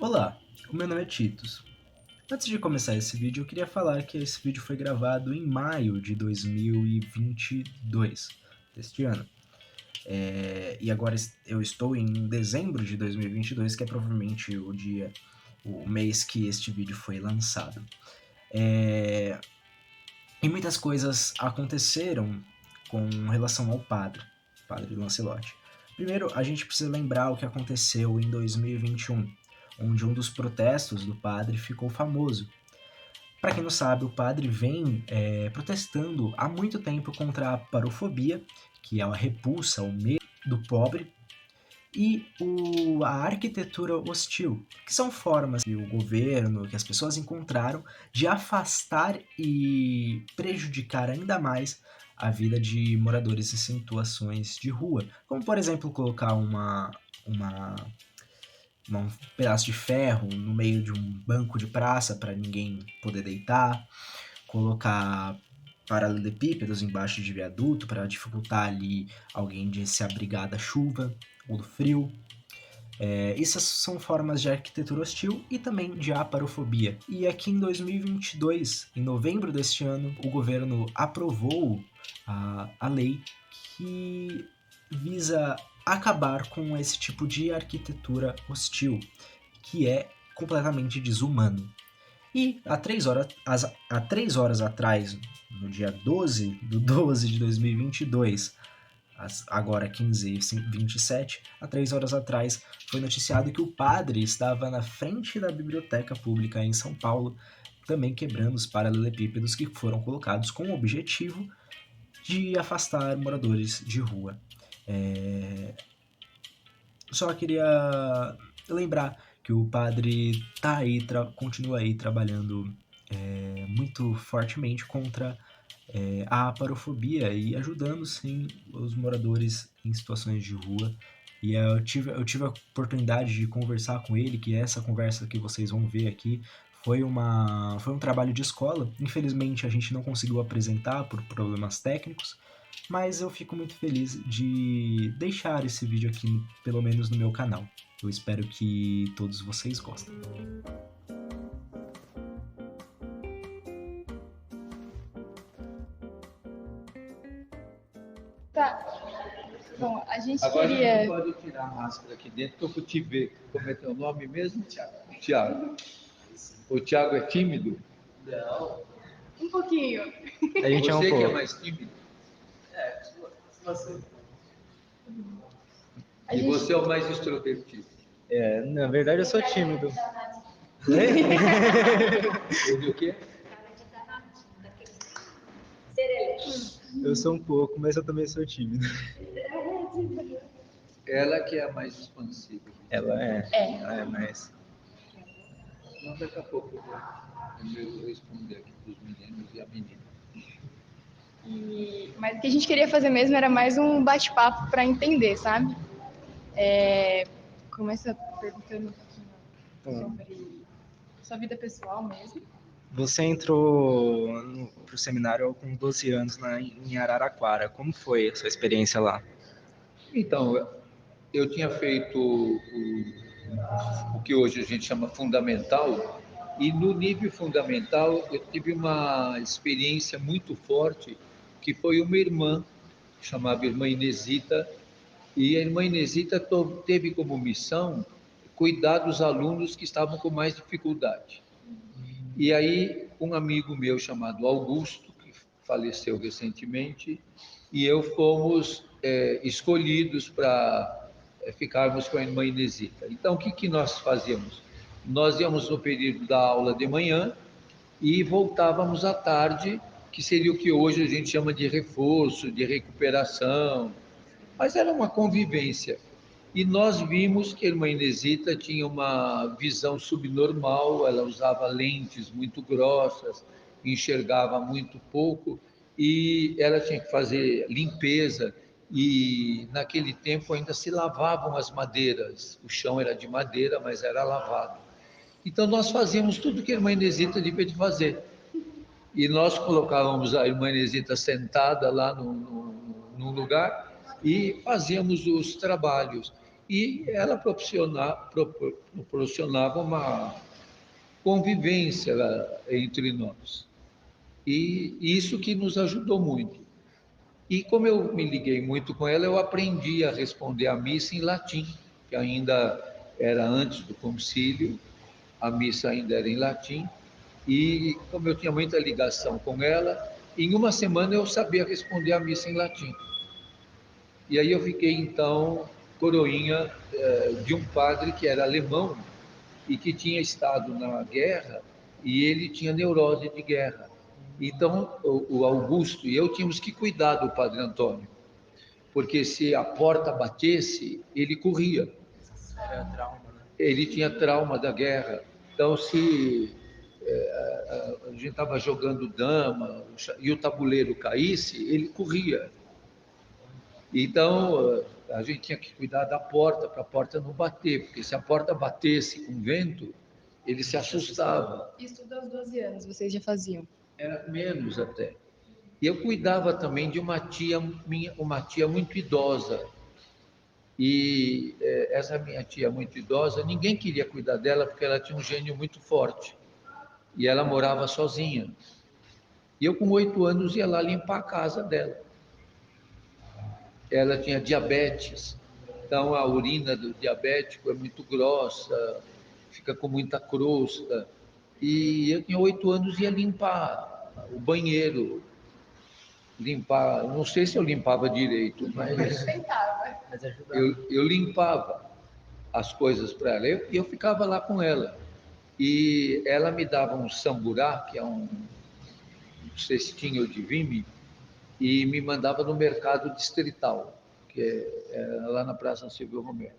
Olá, o meu nome é Titus. Antes de começar esse vídeo, eu queria falar que esse vídeo foi gravado em maio de 2022, deste ano. E agora eu estou em dezembro de 2022, que é provavelmente o mês que este vídeo foi lançado. E muitas coisas aconteceram com relação ao padre Lancelotti. Primeiro, a gente precisa lembrar o que aconteceu em 2021, onde um dos protestos do padre ficou famoso. Para quem não sabe, o padre vem protestando há muito tempo contra a parofobia, que é a repulsa, o medo do pobre, e a arquitetura hostil, que são formas que o governo, que as pessoas encontraram de afastar e prejudicar ainda mais a vida de moradores em situações de rua, como por exemplo colocar um pedaço de ferro no meio de um banco de praça para ninguém poder deitar, colocar paralelepípedos embaixo de viaduto para dificultar ali alguém de se abrigar da chuva ou do frio. Essas são formas de arquitetura hostil e também de aparofobia. E aqui em 2022, em novembro deste ano, o governo aprovou a lei que visa acabar com esse tipo de arquitetura hostil, que é completamente desumano. E há 3 horas atrás, no dia 12 de 2022, agora 15h27, há 3 horas atrás, foi noticiado que o padre estava na frente da biblioteca pública em São Paulo, também quebrando os paralelepípedos que foram colocados com o objetivo de afastar moradores de rua. Só queria lembrar que o padre continua aí trabalhando muito fortemente contra a aparofobia e ajudando sim os moradores em situações de rua. E eu tive a oportunidade de conversar com ele, que essa conversa que vocês vão ver aqui foi um trabalho de escola. Infelizmente a gente não conseguiu apresentar por problemas técnicos, mas eu fico muito feliz de deixar esse vídeo aqui, pelo menos no meu canal. Eu espero que todos vocês gostem. Tá. Bom, a gente Agora queria... não pode tirar a máscara aqui dentro, que eu vou te ver. Como é teu nome mesmo? Tiago. O Tiago é tímido? Não. Um pouquinho. A gente Você que é mais tímido? Você. E você é o mais extrovertido? Na verdade eu sou tímido. Ele o quê? Eu sou um pouco, mas eu também sou tímido. Ela que é a mais expansiva. Ela é mais... Não, daqui a pouco eu vou responder aqui para os meninos e a menina. Mas o que a gente queria fazer mesmo era mais um bate-papo para entender, sabe? Começa perguntando um pouquinho sobre sua vida pessoal mesmo. Você entrou pro seminário com 12 anos em Araraquara. Como foi a sua experiência lá? Então, eu tinha feito o que hoje a gente chama fundamental, e no nível fundamental eu tive uma experiência muito forte, que foi uma irmã, chamada Irmã Inesita, e a Irmã Inesita teve como missão cuidar dos alunos que estavam com mais dificuldade. E aí, um amigo meu chamado Augusto, que faleceu recentemente, e eu fomos escolhidos para ficarmos com a Irmã Inesita. Então, o que nós fazíamos? Nós íamos no período da aula de manhã e voltávamos à tarde, que seria o que hoje a gente chama de reforço, de recuperação, mas era uma convivência. E nós vimos que a Irmã Inesita tinha uma visão subnormal, ela usava lentes muito grossas, enxergava muito pouco, e ela tinha que fazer limpeza, e naquele tempo ainda se lavavam as madeiras, o chão era de madeira, mas era lavado. Então nós fazíamos tudo que a Irmã Inesita devia de fazer, e nós colocávamos a Irmã Inesita sentada lá num lugar, e fazíamos os trabalhos. e ela proporcionava uma convivência entre nós. E isso que nos ajudou muito. E como eu me liguei muito com ela, eu aprendi a responder a missa em latim, que ainda era antes do concílio, a missa ainda era em latim, e como eu tinha muita ligação com ela, em uma semana eu sabia responder a missa em latim. E aí eu fiquei, então, coroinha de um padre que era alemão e que tinha estado na guerra, e ele tinha neurose de guerra. Então, o Augusto e eu tínhamos que cuidar do Padre Antônio, porque se a porta batesse, ele corria. Era trauma, né? Ele tinha trauma da guerra. Então, se a gente estava jogando dama e o tabuleiro caísse, ele corria. Então, a gente tinha que cuidar da porta, para a porta não bater, porque se a porta batesse com vento, ele se assustava. Isso tudo aos 12 anos, vocês já faziam? Era menos até. E eu cuidava também de uma tia minha, uma tia muito idosa. E essa minha tia muito idosa, ninguém queria cuidar dela porque ela tinha um gênio muito forte. E ela morava sozinha. E eu, com 8 anos, ia lá limpar a casa dela. Ela tinha diabetes, então a urina do diabético é muito grossa, fica com muita crosta. E eu tinha 8 anos e ia limpar o banheiro, limpar, não sei se eu limpava direito, mas Tentava. Mas ajudava. eu limpava as coisas para ela, e eu ficava lá com ela. E ela me dava um samburá, que é um cestinho de vime, e me mandava no mercado distrital, que era lá na Praça Silvio Romero.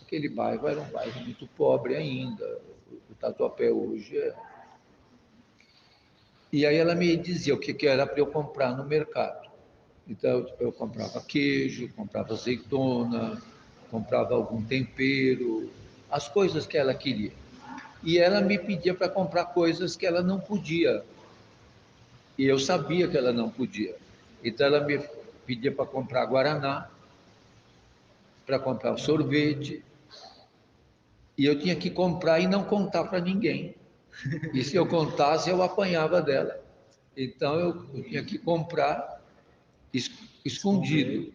Aquele bairro era um bairro muito pobre ainda, o Tatuapé hoje é. E aí ela me dizia o que era para eu comprar no mercado. Então eu comprava queijo, comprava azeitona, comprava algum tempero, as coisas que ela queria. E ela me pedia para comprar coisas que ela não podia. E eu sabia que ela não podia. Então ela me pedia para comprar guaraná, para comprar o sorvete, e eu tinha que comprar e não contar para ninguém. E se eu contasse, eu apanhava dela. Então eu tinha que comprar escondido.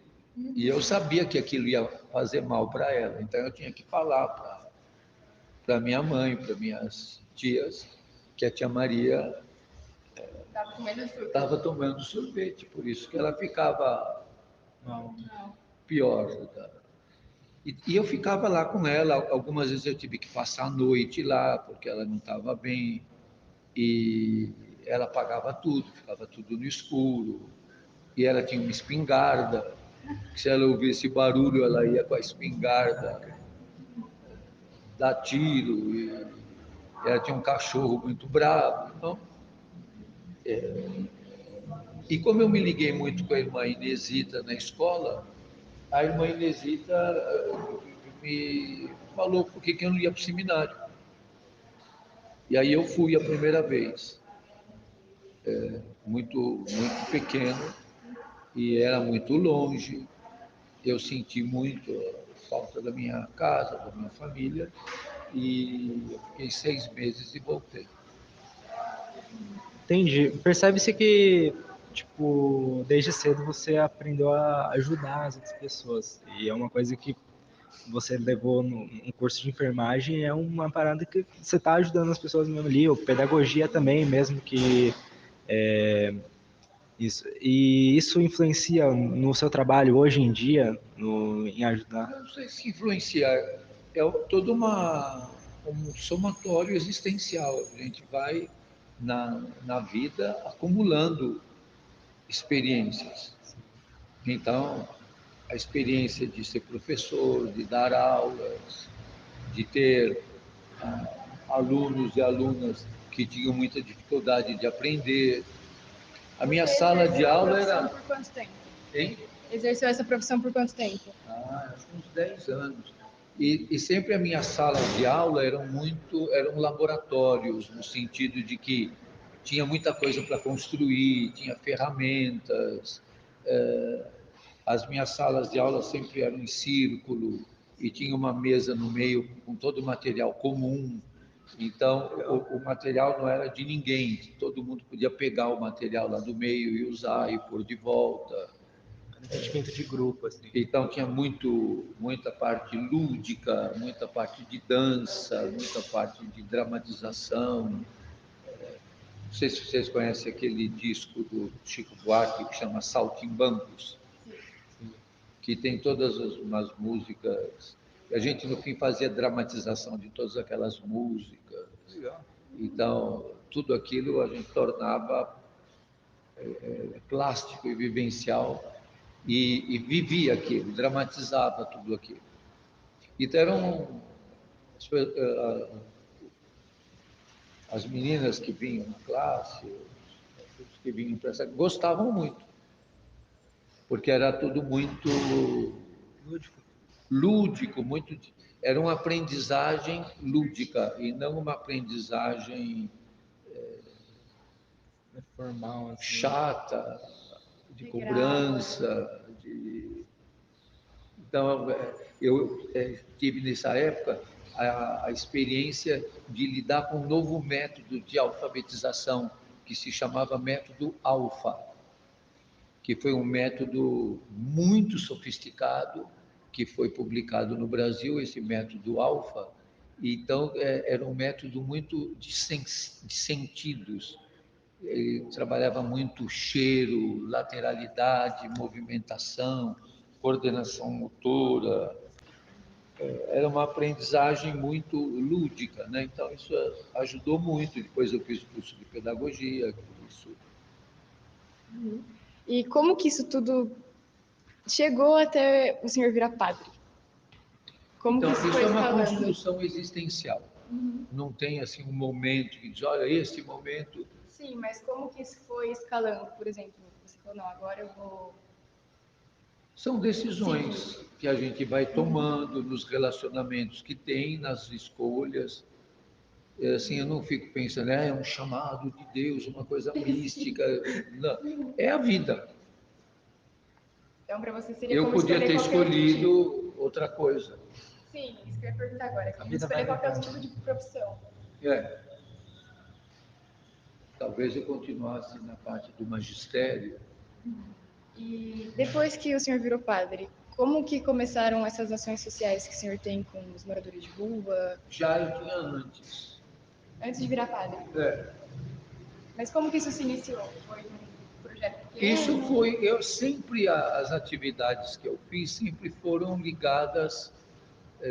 E eu sabia que aquilo ia fazer mal para ela. Então eu tinha que falar para minha mãe, para minhas tias, que a tia Maria Tava comendo sorvete. estava tomando sorvete, por isso que ela ficava Não. pior. E eu ficava lá com ela. Algumas vezes eu tive que passar a noite lá, porque ela não estava bem. E ela apagava tudo, ficava tudo no escuro. E ela tinha uma espingarda, que se ela ouvisse barulho, ela ia com a espingarda dar tiro. E ela tinha um cachorro muito bravo. Então, e como eu me liguei muito com a irmã Inesita na escola, a irmã Inesita me falou por que eu não ia para o seminário. E aí eu fui a primeira vez, muito pequeno, e era muito longe. Eu senti muito a falta da minha casa, da minha família, e eu fiquei 6 meses e voltei. Entendi. Percebe-se que, tipo, desde cedo você aprendeu a ajudar as outras pessoas. E é uma coisa que você levou no curso de enfermagem, é uma parada que você está ajudando as pessoas mesmo ali, ou pedagogia também, mesmo que isso. E isso influencia no seu trabalho hoje em dia, em ajudar? Eu não sei se influenciar, é todo um somatório existencial. A gente vai na vida acumulando experiências. Então, a experiência de ser professor, de dar aulas, de ter alunos e alunas que tinham muita dificuldade de aprender. A minha sala de aula era. Por quanto tempo? Hein? Exerceu essa profissão por quanto tempo? Acho que uns 10 anos. E sempre a minha sala de aula eram laboratórios, no sentido de que tinha muita coisa para construir, tinha ferramentas. As minhas salas de aula sempre eram em círculo, e tinha uma mesa no meio com todo o material comum. Então, o material não era de ninguém, todo mundo podia pegar o material lá do meio e usar e pôr de volta. Um sentimento de grupo, assim. Então, tinha muita parte lúdica, muita parte de dança, muita parte de dramatização. Não sei se vocês conhecem aquele disco do Chico Buarque que chama Saltimbancos, que tem todas umas músicas. A gente, no fim, fazia dramatização de todas aquelas músicas. Legal. Então, tudo aquilo a gente tornava plástico e vivencial e vivia aquilo, dramatizava tudo aquilo. Então, as meninas que vinham na classe, os que vinham para essa, gostavam muito, porque era tudo muito Lúdico. lúdico, era uma aprendizagem lúdica e não uma aprendizagem É formal, assim. chata, de De cobrança, Então, eu tive nessa época a experiência de lidar com um novo método de alfabetização que se chamava método alfa, que foi um método muito sofisticado que foi publicado no Brasil, esse método alfa. Então, era um método muito de sentidos. Ele trabalhava muito cheiro, lateralidade, movimentação, coordenação motora. Era uma aprendizagem muito lúdica, né? Então, isso ajudou muito. Depois eu fiz o curso de pedagogia. E como que isso tudo chegou até o senhor virar padre? Como Então, que isso isso foi é uma escalando? construção existencial. Não tem assim um momento que diz, olha, esse momento. Sim, mas como que isso foi escalando? Por exemplo, você falou, não, agora eu vou... São decisões que a gente vai tomando nos relacionamentos que tem, nas escolhas. Assim, eu não fico pensando, é um chamado de Deus, uma coisa mística. Não, é a vida. Então, para você seria Eu como podia escolher ter qualquer outro tipo. escolhido outra coisa. Sim, isso que eu ia perguntar agora. É A como vida escolher vai qualquer outro levando. tipo de profissão. É. Talvez eu continuasse na parte do magistério. E depois que o senhor virou padre, como que começaram essas ações sociais que o senhor tem com os moradores de rua, Já eu tinha antes. antes de virar padre? É. Mas como que isso se iniciou? Foi um projeto Isso pequeno? foi, as atividades que eu fiz sempre foram ligadas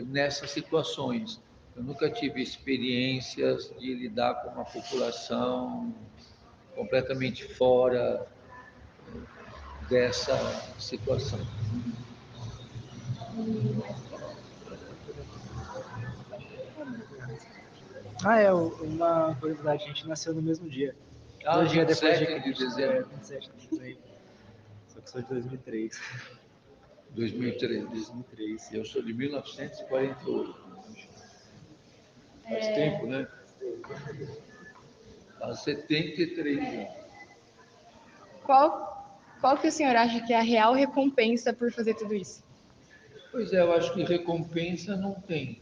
nessas situações. Eu nunca tive experiências de lidar com uma população completamente fora dessa situação. Uma curiosidade, a gente nasceu no mesmo dia. Ah, 2 dias depois de 27 de Cristo. dezembro 27 de dezembro. Só que sou de 2003. de 2013. 2003. Eu sou de 1948. Faz tempo, né? Há 73 anos. Qual que o senhor acha que é a real recompensa por fazer tudo isso? Pois é, eu acho que recompensa não tem.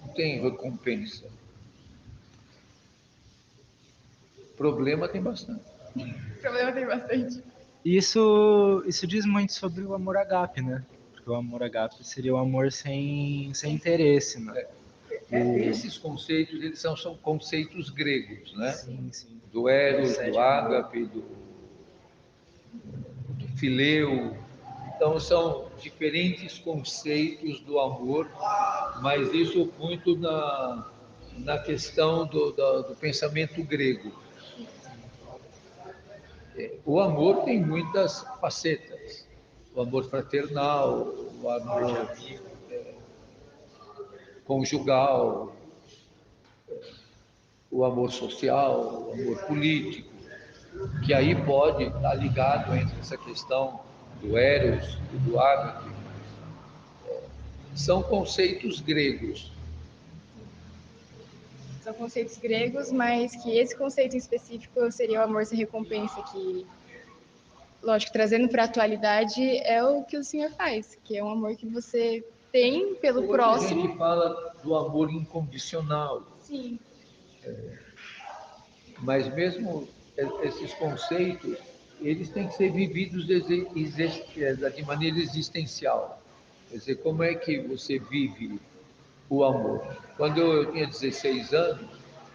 Não tem recompensa. Problema tem bastante. O problema tem bastante. Isso diz muito sobre o amor agape, né? Porque o amor agape seria o amor sem interesse, né? Esses conceitos, eles são conceitos gregos, né? Sim, sim. Do eros, do Sete ágape, do fileu. Então, são diferentes conceitos do amor, mas isso muito na questão do pensamento grego. O amor tem muitas facetas. O amor fraternal, o amor conjugal, o amor social, o amor político, que aí pode estar ligado entre essa questão do eros e do ágape. São conceitos gregos. São conceitos gregos, mas que esse conceito em específico seria o amor sem recompensa, que lógico, trazendo para a atualidade, é o que o senhor faz, que é um amor que você tem pelo Hoje a próximo. gente fala do amor incondicional, Sim, mas mesmo esses conceitos, eles têm que ser vividos de maneira existencial. Quer dizer, como é que você vive o amor? Quando eu tinha 16 anos,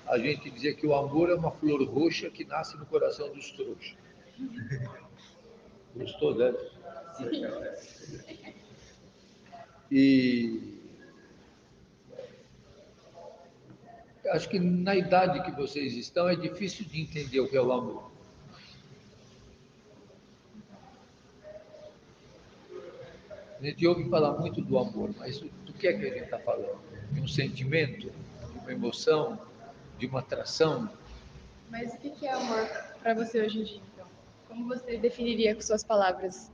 a gente dizia que o amor é uma flor roxa que nasce no coração dos trouxas. Gostou, né? E acho que na idade que vocês estão é difícil de entender o que é o amor. A gente ouve falar muito do amor, mas do que é que a gente está falando? De um sentimento, de uma emoção, de uma atração? mas o que é amor para você hoje em dia, então? Como você definiria com suas palavras?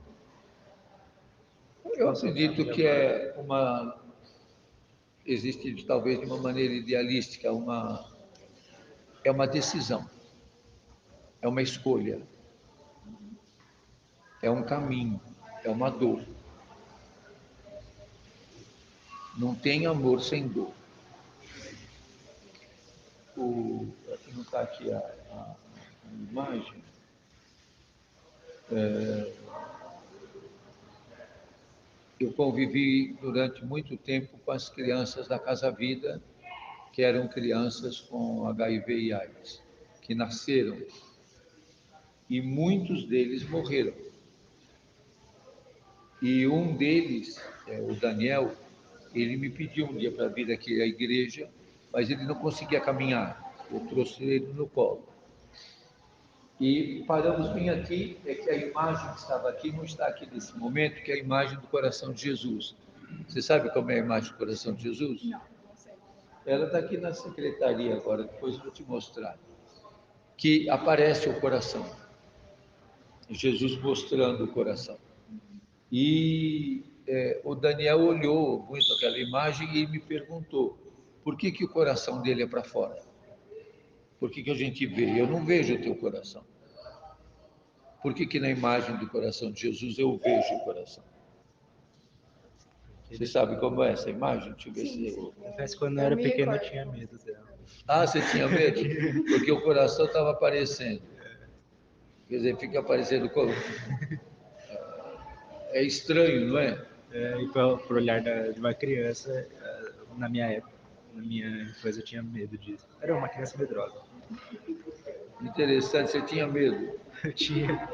Eu acredito que existe talvez de uma maneira idealística, é uma decisão, é uma escolha, é um caminho, é uma dor. Não tem amor sem dor. Aqui não está aqui a imagem. Eu convivi durante muito tempo com as crianças da Casa Vida, que eram crianças com HIV e AIDS, que nasceram, e muitos deles morreram. E um deles, o Daniel, ele me pediu um dia para vir aqui à igreja, mas ele não conseguia caminhar. Eu trouxe ele no colo. E paramos bem aqui, é que a imagem que estava aqui não está aqui nesse momento, que é a imagem do coração de Jesus. Você sabe como é a imagem do coração de Jesus? Não, não sei. Ela está aqui na secretaria agora, depois eu vou te mostrar. Que aparece o coração. Jesus mostrando o coração. E o Daniel olhou muito aquela imagem e me perguntou, por que o coração dele é para fora? Por que a gente vê? Eu não vejo o teu coração. Por que na imagem do coração de Jesus eu vejo o coração? Você sabe como é essa imagem? Deixa eu ver Sim, se sim. eu... Confesso que quando eu Eu era me pequeno eu recordo. tinha medo dela. Ah, você tinha medo? Porque o coração estava aparecendo. Quer dizer, fica aparecendo como? É estranho, não é? E pro olhar de uma criança, na minha época, na minha infância, eu tinha medo disso. Era uma criança medrosa. Interessante, você tinha medo. Eu tinha,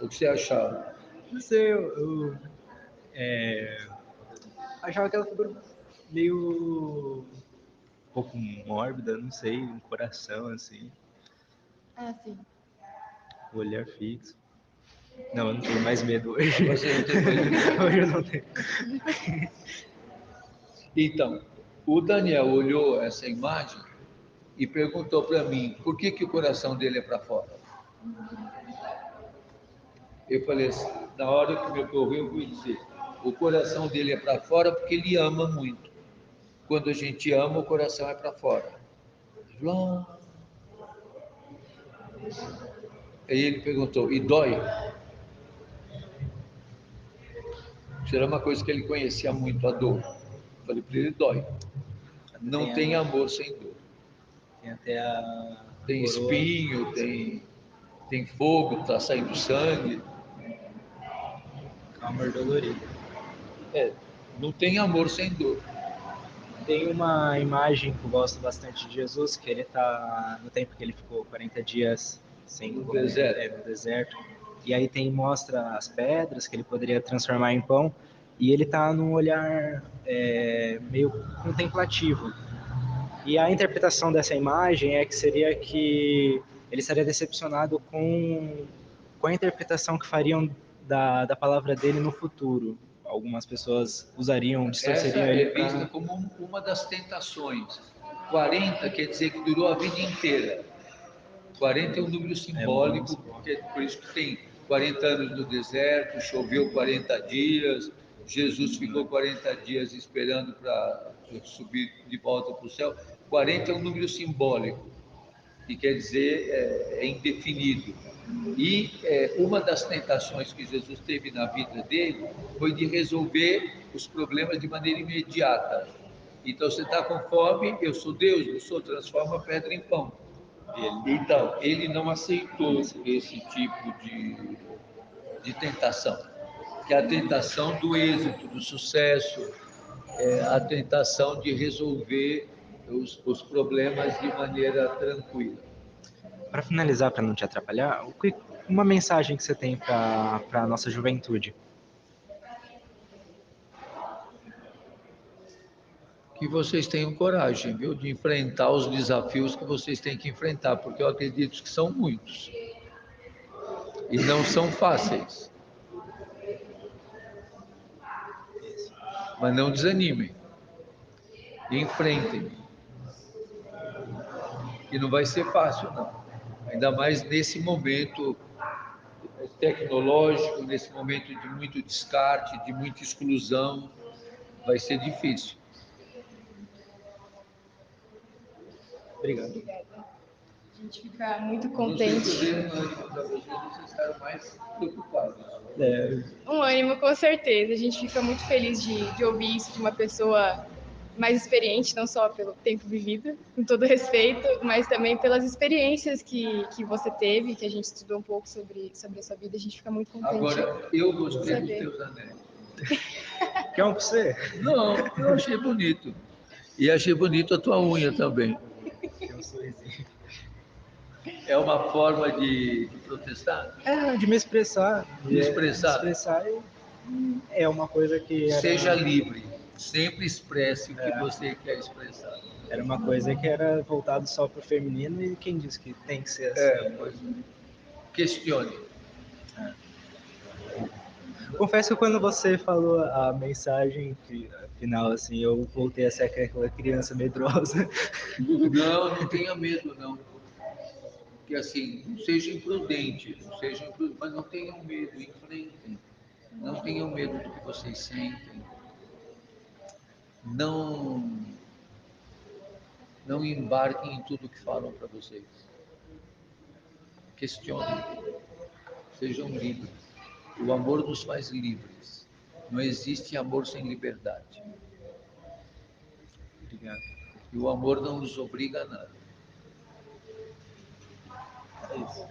O que você achava? não sei, eu achava aquela figura meio um pouco mórbida, não sei, um coração assim, Ah, sim. o olhar fixo. Não, eu não tenho mais medo hoje. Você não tem mais medo. Hoje eu não tenho. Então, o Daniel olhou essa imagem e perguntou para mim, por que o coração dele é para fora? Eu falei assim, na hora que me ocorreu, eu vou dizer, o coração dele é para fora porque ele ama muito. Quando a gente ama, o coração é para fora. Ele falou, "Ah." Aí ele perguntou, e dói? Isso era uma coisa que ele conhecia muito, a dor. Eu falei para ele, dói. Não tem amor sem dor. Tem até a Tem coroa. espinho, tem fogo, está saindo sangue. Amor dolorido. Não tem amor sem dor. Tem uma imagem que eu gosto bastante de Jesus, que ele está no tempo que ele ficou 40 dias sem No comer, deserto. no deserto. E aí mostra as pedras que ele poderia transformar em pão, e ele está num olhar meio contemplativo. E a interpretação dessa imagem é que seria que ele estaria decepcionado com a interpretação que fariam da palavra dele no futuro. Algumas pessoas usariam, Essa distorceriam é ele vista para... como uma das tentações. 40 quer dizer que durou a vida inteira. 40 é um número simbólico, porque é por isso que tem 40 anos no deserto, choveu 40 dias, Jesus ficou 40 dias esperando para subir de volta para o céu. 40 é um número simbólico. que quer dizer é indefinido. E uma das tentações que Jesus teve na vida dele foi de resolver os problemas de maneira imediata. Então, você está com fome, eu sou Deus, não sou, transforma a pedra em pão. Então, ele não aceitou esse tipo de tentação, que é a tentação do êxito, do sucesso, a tentação de resolver os problemas de maneira tranquila. Para finalizar, para não te atrapalhar, uma mensagem que você tem para a nossa juventude? Que vocês tenham coragem, viu, de enfrentar os desafios que vocês têm que enfrentar, porque eu acredito que são muitos e não são fáceis. Mas não desanimem, enfrentem. E não vai ser fácil, não. Ainda mais nesse momento tecnológico, nesse momento de muito descarte, de muita exclusão, vai ser difícil. Obrigado. Obrigada. A gente fica muito Não contente. sei se eu dei um ânimo para vocês ficaram mais preocupados. Um ânimo, com certeza. A gente fica muito feliz de ouvir isso de uma pessoa mais experiente, não só pelo tempo vivido, com todo respeito, mas também pelas experiências que você teve, que a gente estudou um pouco sobre a sua vida. A gente fica muito contente. Agora, eu gostei dos Saber. teus anéis. Quer um para você? Não, eu achei bonito. E achei bonito a tua unha também. Quer um sorrisinho? É uma forma de protestar? De me expressar. De expressar. De expressar é uma coisa que era... Seja livre. Sempre expresse o que você quer expressar. Era uma coisa que era voltado só para o feminino e quem disse que tem que ser assim? Pois. Questione. Confesso que quando você falou a mensagem final, assim, eu voltei a ser aquela criança medrosa. Não tenha medo, não. Que assim, não seja imprudente, mas não tenham medo, enfrentem. Não tenham medo do que vocês sentem. Não embarquem em tudo que falam para vocês. Questionem. Sejam livres. O amor nos faz livres. Não existe amor sem liberdade. Obrigado. E o amor não nos obriga a nada. É isso.